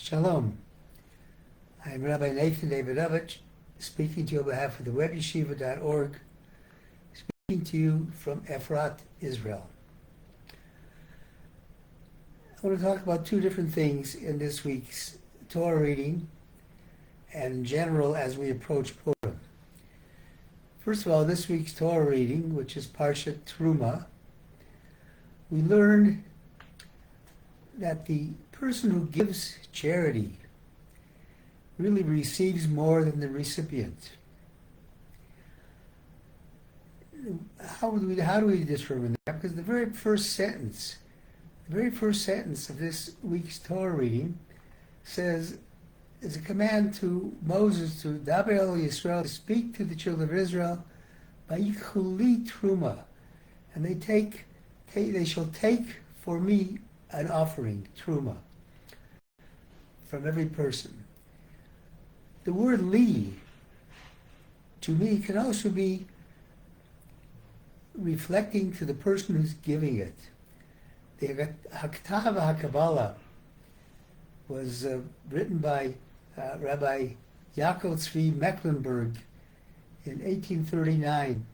Shalom. I am Rabbi Nathan Davidovich, speaking to you on behalf of the webyeshiva.org, speaking to you from Efrat, Israel. I want to talk about two different things in this week's Torah reading and in general as we approach Purim. First of all, this week's Torah reading, which is Parsha Terumah, we learn that the person who gives charity really receives more than the recipient. How do we determine that? Because the very first sentence of this week's Torah reading says, is a command to Moses to Daber el Yisrael, to speak to the children of Israel, Vayichuli Truma, and they shall take for me an offering, Truma, from every person. The word li, to me, can also be reflecting to the person who's giving it. The Haktav HaKabbalah was written by Rabbi Yaakov Tzvi Mecklenburg in 1839.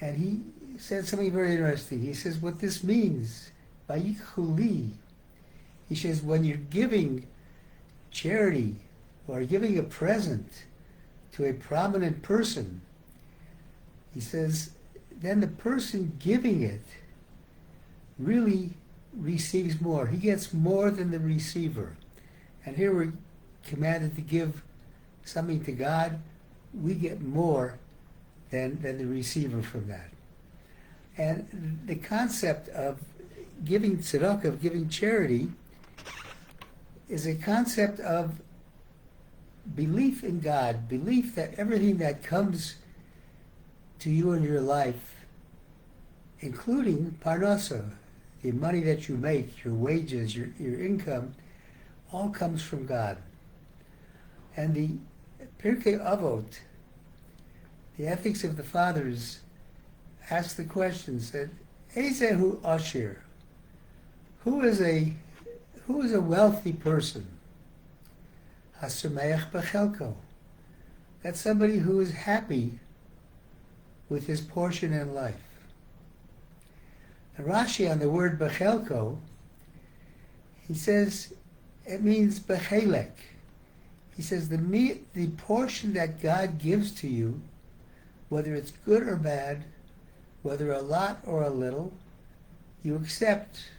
And he said something very interesting. He says, what this means, Vayichuli, he says, when you're giving charity or giving a present to a prominent person, he says, then the person giving it really receives more. He gets more than the receiver. And here we're commanded to give something to God. We get more than the receiver from that. And the concept of giving tzedakah, of giving charity, is a concept of belief in God, belief that everything that comes to you in your life, including parnasa, the money that you make, your wages, your income, all comes from God. And the Pirkei Avot, the ethics of the fathers, asked the question, said, Ezehu Ashir, who is a wealthy person? Hasameach b'chelko. That's somebody who is happy with his portion in life. And Rashi, on the word b'chelko, he says it means b'chelek. He says the portion that God gives to you, whether it's good or bad, whether a lot or a little, you accept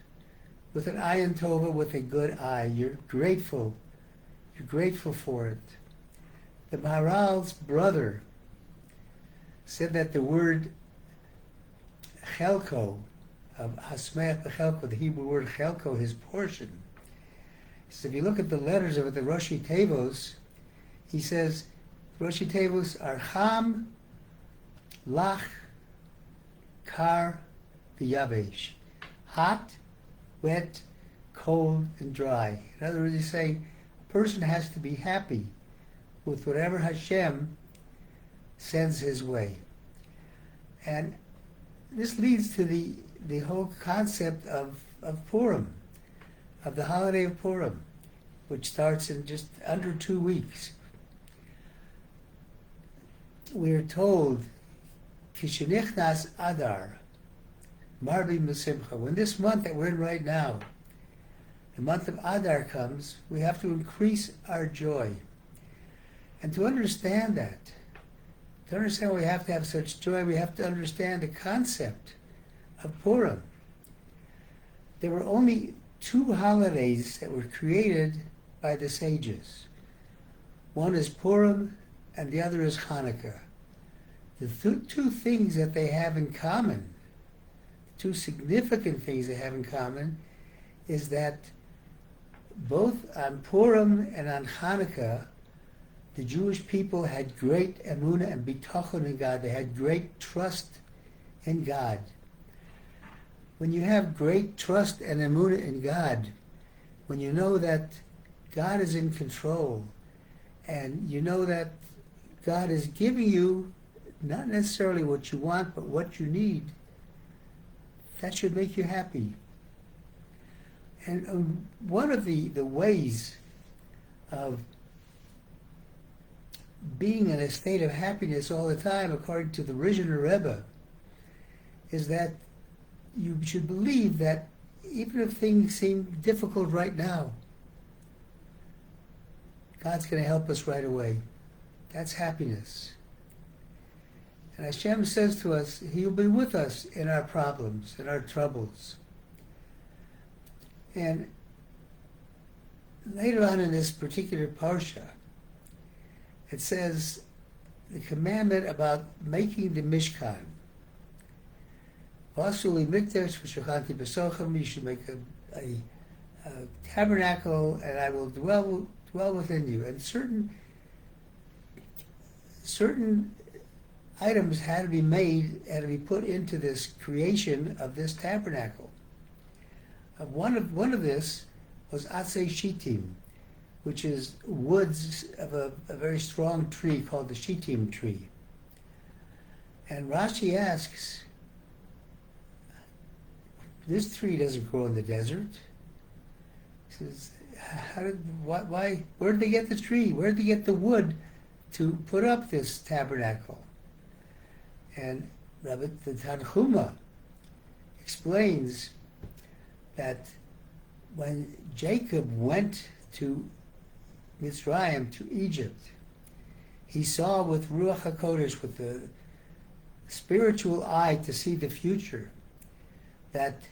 with an ayin tova, with a good eye. You're grateful. You're grateful for it. The Maharal's brother said that the word chelko, of hasmeach b'chelko, the Hebrew word chelko, his portion. So if you look at the letters of it, the Roshi Tevos, he says, Roshi Tevos are cham, lach, kar, v'yavesh. Hot, wet, cold, and dry. In other words, he's saying a person has to be happy with whatever Hashem sends his way. And this leads to the whole concept of Purim, of the holiday of Purim, which starts in just under 2 weeks. We are told, Kishenichnas Adar, Marbi Mesimcha. When this month that we're in right now, the month of Adar comes, we have to increase our joy. And to understand that, to understand why we have to have such joy, we have to understand the concept of Purim. There were only 2 holidays that were created by the sages. One is Purim and the other is Hanukkah. The two things that they have in common, 2 significant things they have in common, is that both on Purim and on Hanukkah, the Jewish people had great emunah and bitachon in God. They had great trust in God. When you have great trust and emunah in God, when you know that God is in control, and you know that God is giving you not necessarily what you want, but what you need, that should make you happy. And one of the ways of being in a state of happiness all the time, according to the Rizhiner Rebbe, is that you should believe that even if things seem difficult right now, God's going to help us right away. That's happiness. And Hashem says to us, He'll be with us in our problems, in our troubles. And later on in this particular Parsha, it says the commandment about making the Mishkan. You should make a tabernacle, and I will dwell within you. And certain items had to be made, had to be put into this creation of this tabernacle. One of this was Atzei Shittim, which is woods of a very strong tree called the Shittim tree. And Rashi asks, this tree doesn't grow in the desert. He says, why? Where did they get the tree? Where did they get the wood to put up this tabernacle? And Rabbi the Tanchuma explains that when Jacob went to Mitzrayim, to Egypt, he saw with Ruach HaKodesh, with the spiritual eye to see the future, that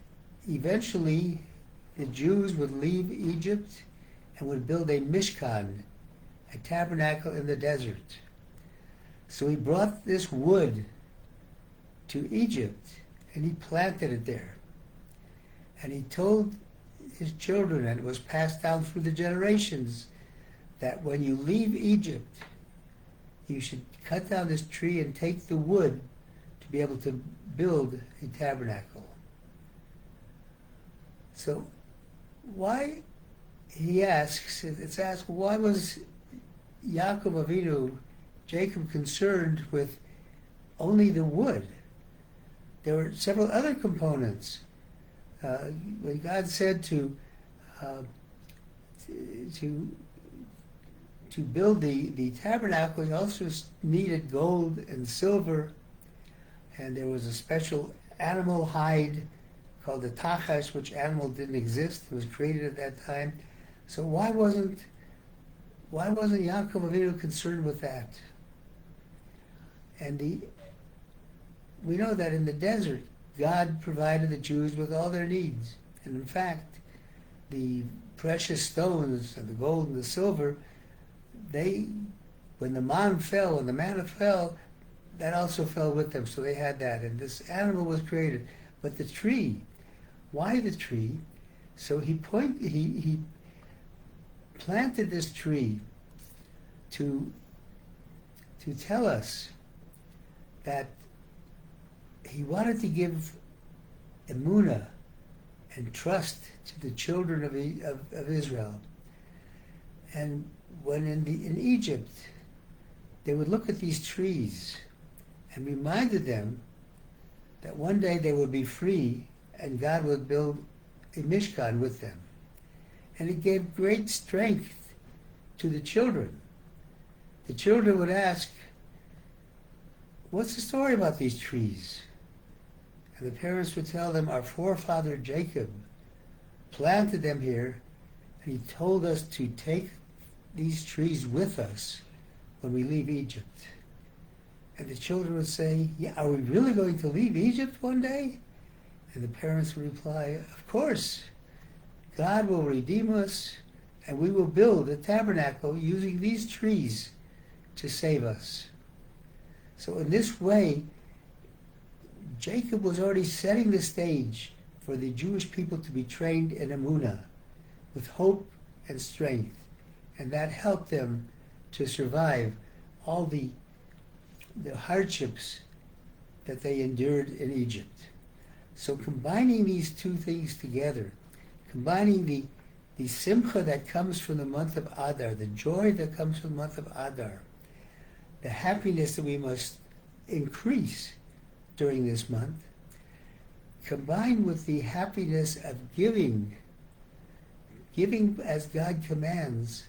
eventually the Jews would leave Egypt and would build a Mishkan, a tabernacle in the desert. So he brought this wood to Egypt and he planted it there. And he told his children, and it was passed down through the generations, that when you leave Egypt, you should cut down this tree and take the wood to be able to build a tabernacle. So why, he asks, it's asked, why was Yaakov Avinu, Jacob, concerned with only the wood? There were several other components. When God said to build the tabernacle, he also needed gold and silver, and there was a special animal hide called the tachash, which animal didn't exist; it was created at that time. So why wasn't Yaakov Avinu concerned with that? And we know that in the desert, God provided the Jews with all their needs. And in fact, the precious stones and the gold and the silver, when the manna fell, that also fell with them. So they had that. And this animal was created. But the tree, why the tree? So he planted this tree to tell us that he wanted to give emunah and trust to the children of Israel. And when in Egypt, they would look at these trees and reminded them that one day they would be free and God would build a Mishkan with them. And it gave great strength to the children. The children would ask, what's the story about these trees? And the parents would tell them, our forefather Jacob planted them here, and he told us to take these trees with us when we leave Egypt. And the children would say, yeah, are we really going to leave Egypt one day? And the parents would reply, of course. God will redeem us, and we will build a tabernacle using these trees to save us. So in this way, Jacob was already setting the stage for the Jewish people to be trained in emunah, with hope and strength. And that helped them to survive all the hardships that they endured in Egypt. So combining these two things together, combining the simcha that comes from the month of Adar, the joy that comes from the month of Adar, the happiness that we must increase during this month, combined with the happiness of giving as God commands,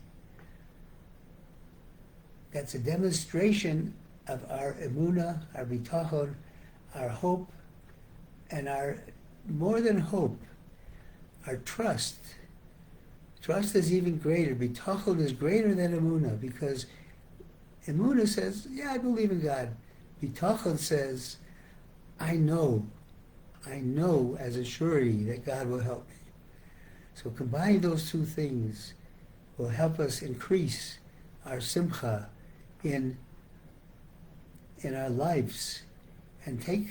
that's a demonstration of our emunah, our bitachon, our hope, and our, more than hope, our trust. Trust is even greater. Bitachon is greater than emunah, because emunah says, yeah, I believe in God. Bitachon says, I know as a surety that God will help me. So combining those two things will help us increase our simcha in our lives, and take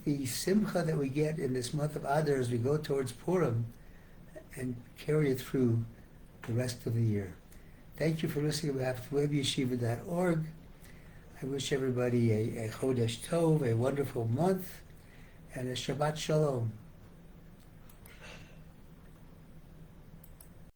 the simcha that we get in this month of Adar as we go towards Purim and carry it through the rest of the year. Thank you for listening on behalf of webyeshiva.org. I wish everybody a Chodesh Tov, a wonderful month, and a Shabbat Shalom.